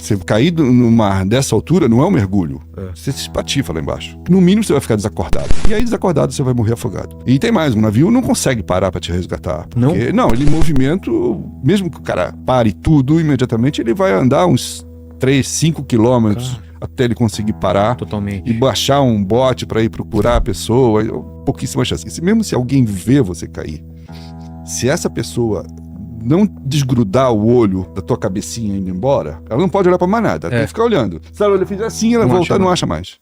Você cair no mar dessa altura não é um mergulho. Você se espatifa lá embaixo. No mínimo você vai ficar desacordado. E aí desacordado você vai morrer afogado. E tem mais, um navio não consegue parar pra te resgatar. Porque, não, ele em movimento, mesmo que o cara pare tudo imediatamente, ele vai andar uns 3, 5 quilômetros até ele conseguir parar. Totalmente. E baixar um bote pra ir procurar a pessoa. Pouquíssimas chances. Mesmo se alguém vê você cair, se essa pessoa não desgrudar o olho da tua cabecinha indo embora, ela não pode olhar pra mais nada, ela tem que ficar olhando. Se ela fizer assim, ela voltar, não acha mais.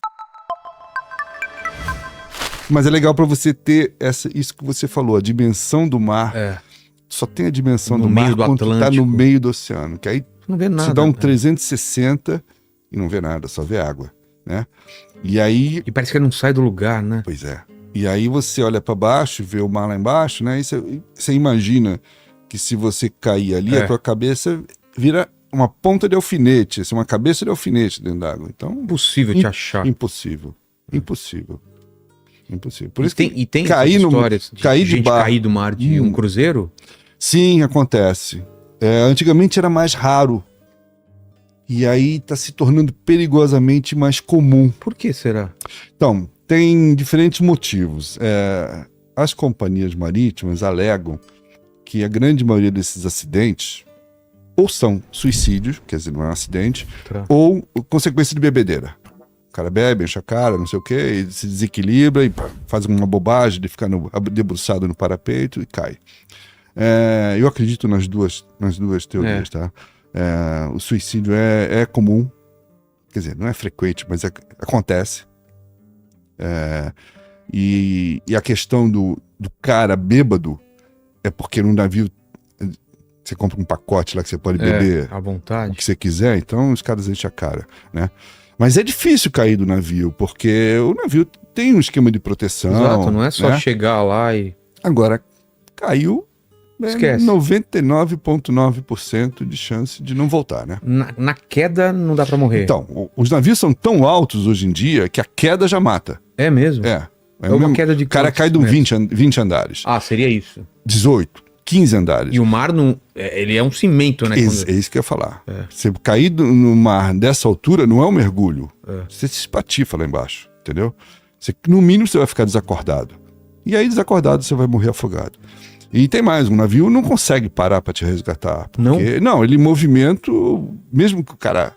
Mas é legal pra você ter isso que você falou, a dimensão do mar. Só tem a dimensão do mar quando tá no meio do oceano, que aí não vê nada, você dá um 360 e não vê nada, só vê água, né? E aí... E parece que não sai do lugar, né? Pois é. E aí você olha pra baixo, vê o mar lá embaixo, né? E você imagina que se você cair ali, a tua cabeça vira uma ponta de alfinete, assim, uma cabeça de alfinete dentro d'água. Então, impossível te achar. Impossível. Impossível. Por isso e tem cair histórias de cair gente cair do mar de um cruzeiro? Sim, acontece. Antigamente era mais raro. E aí está se tornando perigosamente mais comum. Por que será? Então, tem diferentes motivos. As companhias marítimas alegam que a grande maioria desses acidentes ou são suicídios, quer dizer, não é um acidente, ou consequência de bebedeira. O cara bebe, enche a cara, não sei o quê, e se desequilibra e faz uma bobagem de ficar debruçado no parapeito e cai. Eu acredito nas duas teorias, tá? O suicídio é comum, quer dizer, não é frequente, mas acontece. E a questão do cara bêbado é porque no navio você compra um pacote lá que você pode beber à vontade, o que você quiser, então os caras enchem a cara, né? Mas é difícil cair do navio, porque o navio tem um esquema de proteção. Exato, não é só chegar lá e... Agora, caiu, esquece. 99,9% de chance de não voltar, né? Na queda não dá pra morrer. Então, os navios são tão altos hoje em dia que a queda já mata. É mesmo? É uma queda de... O cara cai de 20 andares. Ah, seria isso. 18, 15 andares. E o mar, ele é um cimento, né? É isso que eu ia falar. Você cair no mar dessa altura não é um mergulho. Você se espatifa lá embaixo, entendeu? No mínimo você vai ficar desacordado. E aí desacordado você vai morrer afogado. E tem mais, um navio não consegue parar para te resgatar. Porque, não, ele em movimento, mesmo que o cara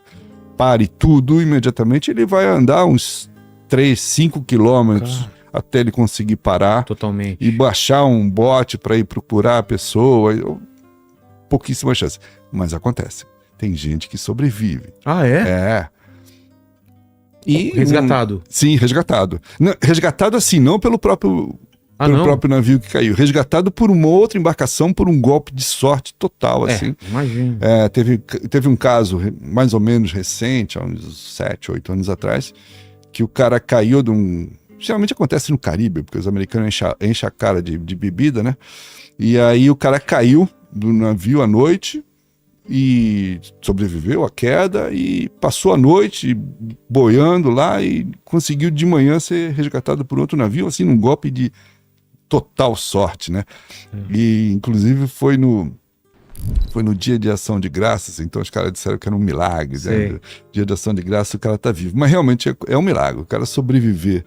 pare tudo imediatamente, ele vai andar uns 3, 5 quilômetros até ele conseguir parar. Totalmente. E baixar um bote para ir procurar a pessoa. Pouquíssimas chances. Mas acontece. Tem gente que sobrevive. Ah, é? E resgatado? Sim, resgatado. Não, resgatado assim, não pelo próprio navio que caiu. Resgatado por uma outra embarcação, por um golpe de sorte total, assim. Imagina. Teve um caso mais ou menos recente, há uns 7, 8 anos atrás, que o cara caiu de um... Geralmente acontece no Caribe, porque os americanos enchem a cara de bebida, né? E aí o cara caiu do navio à noite e sobreviveu à queda e passou a noite boiando lá e conseguiu de manhã ser resgatado por outro navio, assim, num golpe de total sorte, né? E inclusive foi no dia de ação de graças, então os caras disseram que era um milagre, né? Dia de ação de graças o cara tá vivo, mas realmente é um milagre, o cara sobreviver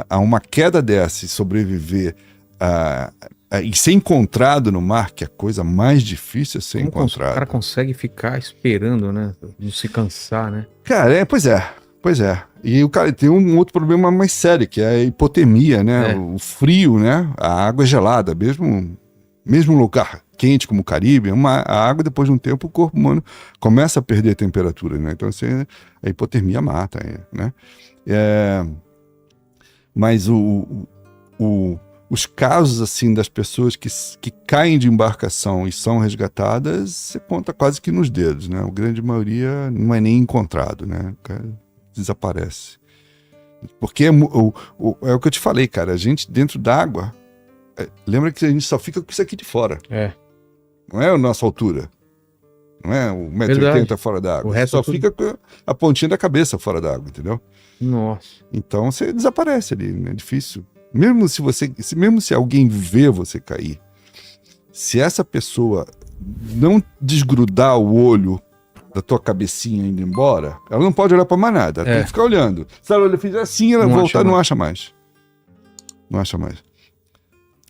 a uma queda dessa e sobreviver e ser encontrado no mar, que é a coisa mais difícil ser encontrado. O cara consegue ficar esperando, né? De se cansar, né? Cara, pois é. E o cara tem um outro problema mais sério, que é a hipotermia, né? O frio, né? A água é gelada, mesmo um lugar quente como o Caribe, a água, depois de um tempo, o corpo humano começa a perder a temperatura, né? Então, assim, a hipotermia mata, né? Mas os casos, assim, das pessoas que caem de embarcação e são resgatadas, você conta quase que nos dedos, né? A grande maioria não é nem encontrado, né? O cara desaparece. Porque é o que eu te falei, cara, a gente dentro d'água, lembra que a gente só fica com isso aqui de fora. Não é a nossa altura. Não é 1,80 m fora d'água. O resto só fica com a pontinha da cabeça fora d'água, entendeu? Nossa. Então você desaparece ali, né? É difícil. Mesmo se alguém vê você cair, se essa pessoa não desgrudar o olho da tua cabecinha indo embora, ela não pode olhar pra mais nada, ela tem que ficar olhando. Se ela fizer assim, ela voltar, não acha mais. Não acha mais.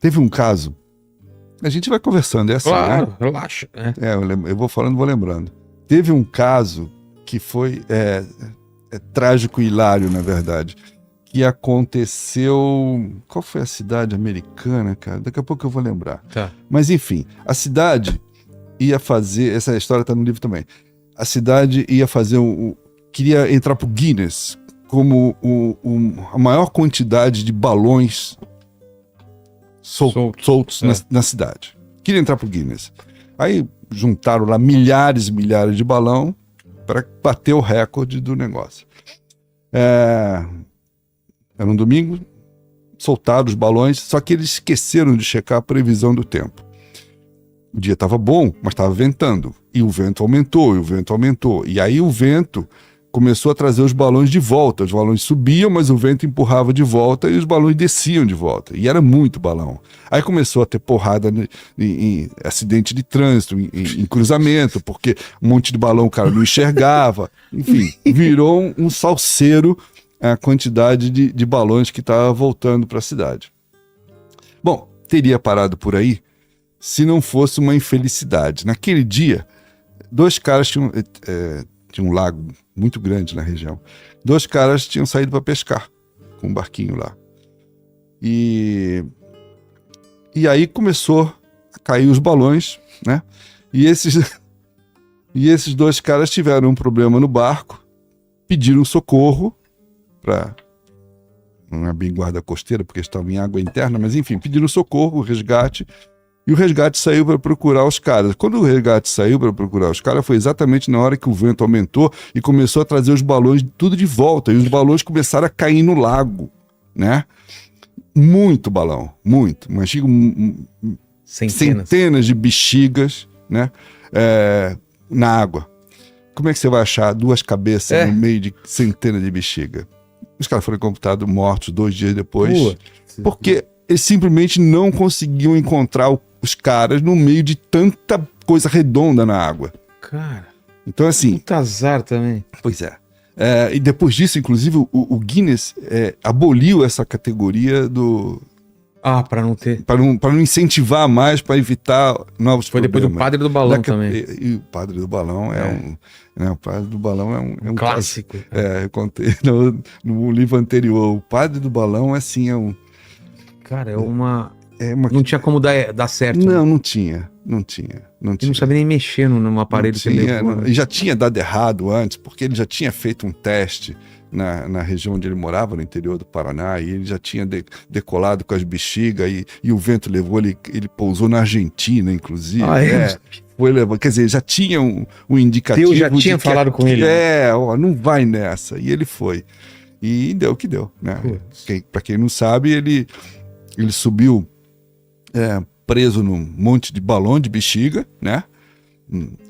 Teve um caso, a gente vai conversando, é assim, claro, né? relaxa. Eu vou falando, vou lembrando. Teve um caso que foi trágico e hilário, na verdade, que aconteceu... Qual foi a cidade americana, cara? Daqui a pouco eu vou lembrar. Tá. Mas, enfim, a cidade ia fazer... Essa história tá no livro também. A cidade ia fazer... queria entrar pro Guinness como a maior quantidade de balões soltos na cidade. Queria entrar pro Guinness. Aí juntaram lá milhares e milhares de balão para bater o recorde do negócio. Era um domingo, soltaram os balões, só que eles esqueceram de checar a previsão do tempo. O dia estava bom, mas estava ventando. E o vento aumentou, e o vento aumentou. E aí o vento começou a trazer os balões de volta. Os balões subiam, mas o vento empurrava de volta e os balões desciam de volta. E era muito balão. Aí começou a ter porrada em acidente de trânsito, em cruzamento, porque um monte de balão o cara não enxergava. Enfim, virou um salseiro a quantidade de balões que estava voltando para a cidade. Bom, teria parado por aí se não fosse uma infelicidade. Naquele dia, dois caras tinham um lago muito grande na região. Dois caras tinham saído para pescar com um barquinho lá. E aí começou a cair os balões, né? E esses dois caras tiveram um problema no barco, pediram socorro para... Não é bem guarda costeira, porque estavam em água interna, mas enfim, pediram socorro, resgate, e o resgate saiu para procurar os caras. Quando o resgate saiu para procurar os caras, foi exatamente na hora que o vento aumentou e começou a trazer os balões tudo de volta, e os balões começaram a cair no lago, né? Muito balão, muito, mas digo, centenas de bexigas, né? Na água. Como é que você vai achar duas cabeças no meio de centenas de bexiga? Os caras foram computados mortos 2 dias depois, porque eles simplesmente não conseguiam encontrar os caras no meio de tanta coisa redonda na água. Cara, então assim... Puta azar também. Pois é. E depois disso, inclusive, o Guinness aboliu essa categoria do... para não ter... Para não incentivar mais, para evitar novos Foi problemas. Depois do Padre do Balão também. E o Padre do Balão o Padre do Balão é um clássico. Eu contei no livro anterior. O Padre do Balão, assim, Cara, não tinha como dar certo. Não, não tinha. Ele não sabia nem mexer no aparelho que ele levou. E já tinha dado errado antes, porque ele já tinha feito um teste na região onde ele morava, no interior do Paraná, e ele já tinha decolado com as bexigas, e o vento levou, ele pousou na Argentina, inclusive. Foi levando, quer dizer, já tinha um indicativo. Eu já tinha falado com ele. Não vai nessa. E ele foi. E deu o que deu, né? Pra quem não sabe, ele subiu preso num monte de balão de bexiga, né?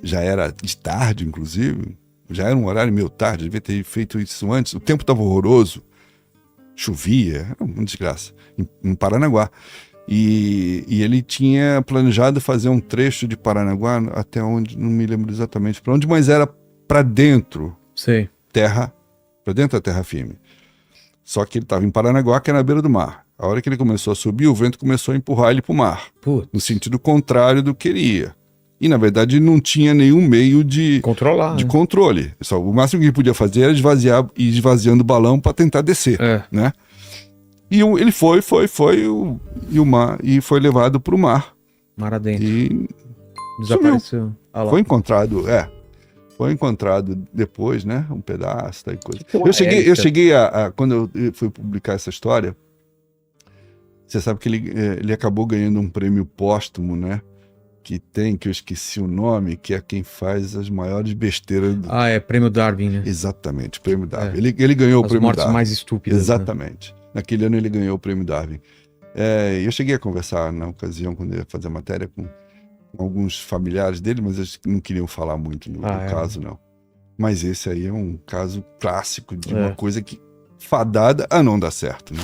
Já era de tarde, inclusive. Já era um horário meio tarde, devia ter feito isso antes. O tempo estava horroroso, chovia, era uma desgraça, em Paranaguá. E ele tinha planejado fazer um trecho de Paranaguá até onde, não me lembro exatamente para onde, mas era para dentro, para dentro da terra firme. Só que ele estava em Paranaguá, que é na beira do mar. A hora que ele começou a subir, o vento começou a empurrar ele para o mar, no sentido contrário do que ele ia. E, na verdade, ele não tinha nenhum meio de controle. O máximo que ele podia fazer era ir esvaziando o balão para tentar descer, né? E ele foi levado para o mar. Mar adentro. E desapareceu. Foi encontrado depois, né? Um pedaço e coisa. Eu cheguei quando eu fui publicar essa história, você sabe que ele acabou ganhando um prêmio póstumo, né? Que eu esqueci o nome, que é quem faz as maiores besteiras. Prêmio Darwin, né? Exatamente, prêmio Darwin. Ele ganhou o prêmio Darwin. As mortes mais estúpidas. Exatamente. Né? Naquele ano ele ganhou o prêmio Darwin. Eu cheguei a conversar na ocasião, quando eu ia fazer a matéria, com alguns familiares dele, mas eles não queriam falar muito do caso, não. Mas esse aí é um caso clássico de uma coisa que fadada a não dar certo, né?